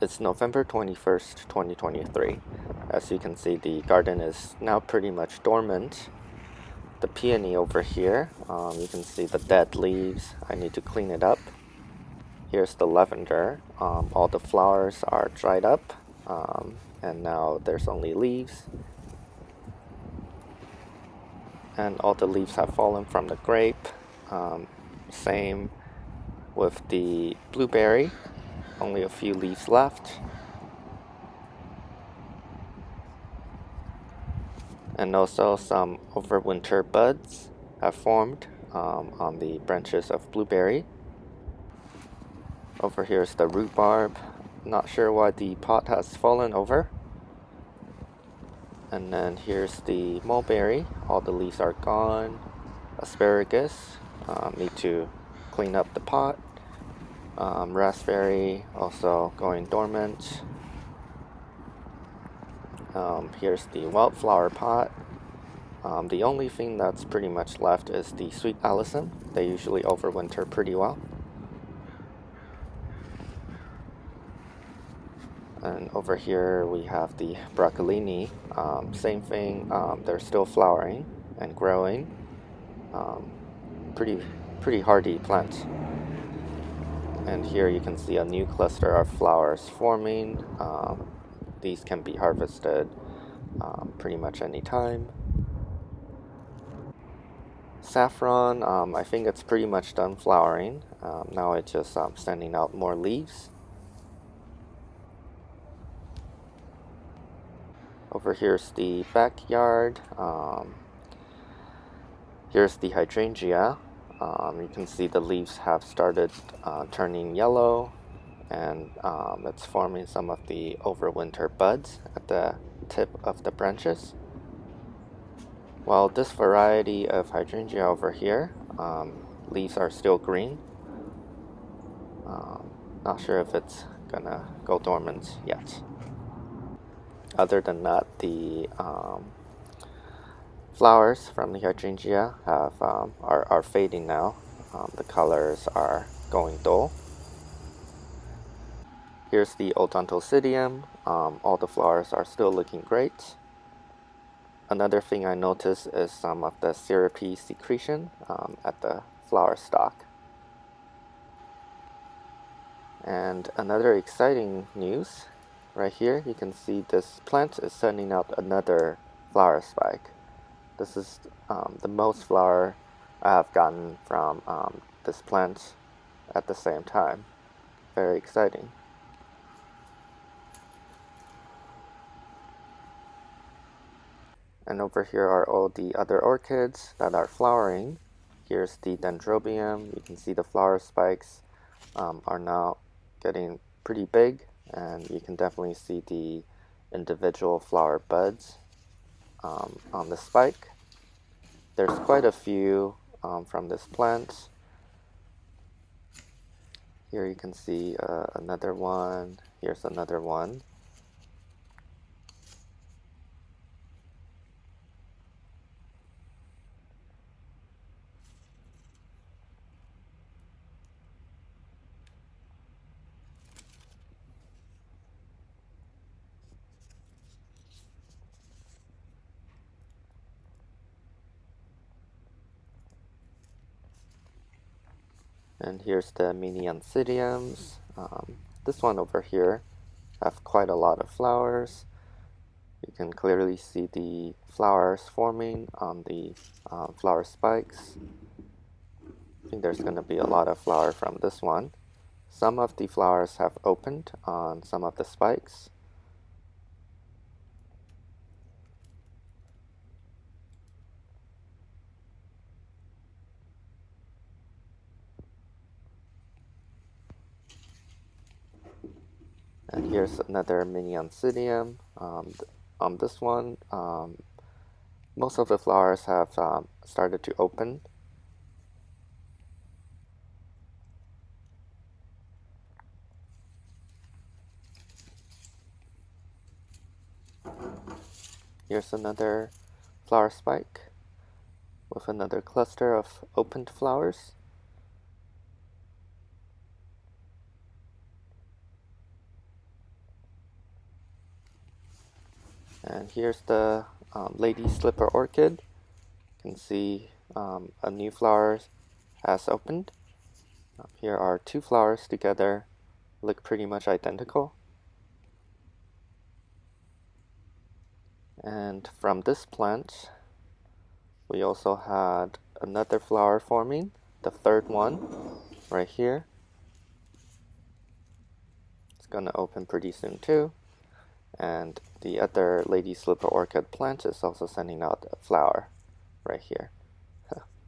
It's November 21st, 2023. As you can see, the garden is now pretty much dormant. The peony over here, you can see the dead leaves. I need to clean it up. Here's the lavender. All the flowers are dried up, and now there's only leaves. And all the leaves have fallen from the grape. Same with the blueberry. Only a few leaves left. And also some overwinter buds have formed on the branches of blueberry. Over here is the rhubarb. Not sure why the pot has fallen over. And then here's the mulberry. All the leaves are gone. Asparagus. Need to clean up the pot. Raspberry also going dormant. Here's the wildflower pot. The only thing that's pretty much left is the sweet alyssum. They usually overwinter pretty well. And over here we have the broccolini. Same thing, they're still flowering and growing. Pretty hardy plant. And here you can see a new cluster of flowers forming. These can be harvested pretty much any time. Saffron, I think it's pretty much done flowering. Now it's just sending out more leaves. Over here's the backyard. Here's the hydrangea. You can see the leaves have started turning yellow, and it's forming some of the overwinter buds at the tip of the branches. While this variety of hydrangea over here, leaves are still green. Not sure if it's gonna go dormant yet. Other than that, the flowers from the hydrangea are fading now. The colors are going dull. Here's the odontocidium. All the flowers are still looking great. Another thing I noticed is some of the syrupy secretion at the flower stalk. And another exciting news, right here you can see this plant is sending out another flower spike. This is the most flower I have gotten from this plant at the same time. Very exciting. And over here are all the other orchids that are flowering. Here's the dendrobium. You can see the flower spikes are now getting pretty big, and you can definitely see the individual flower buds on the spike. There's quite a few from this plant. Here you can see another one. Here's another one. And here's the mini oncidiums. This one over here have quite a lot of flowers. You can clearly see the flowers forming on the flower spikes. I think there's going to be a lot of flower from this one. Some of the flowers have opened on some of the spikes. And here's another mini oncidium. On this one, most of the flowers have started to open. Here's another flower spike with another cluster of opened flowers. And here's the lady slipper orchid. You can see a new flower has opened. Here are two flowers together, look pretty much identical. And from this plant, we also had another flower forming, the third one, right here. It's gonna open pretty soon too. And the other lady slipper orchid plant is also sending out a flower right here.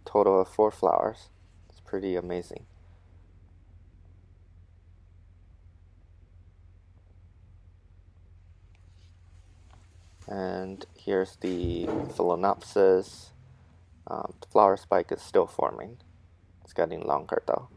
Total of 4 flowers. It's pretty amazing. And here's the phalaenopsis. The flower spike is still forming. It's getting longer though.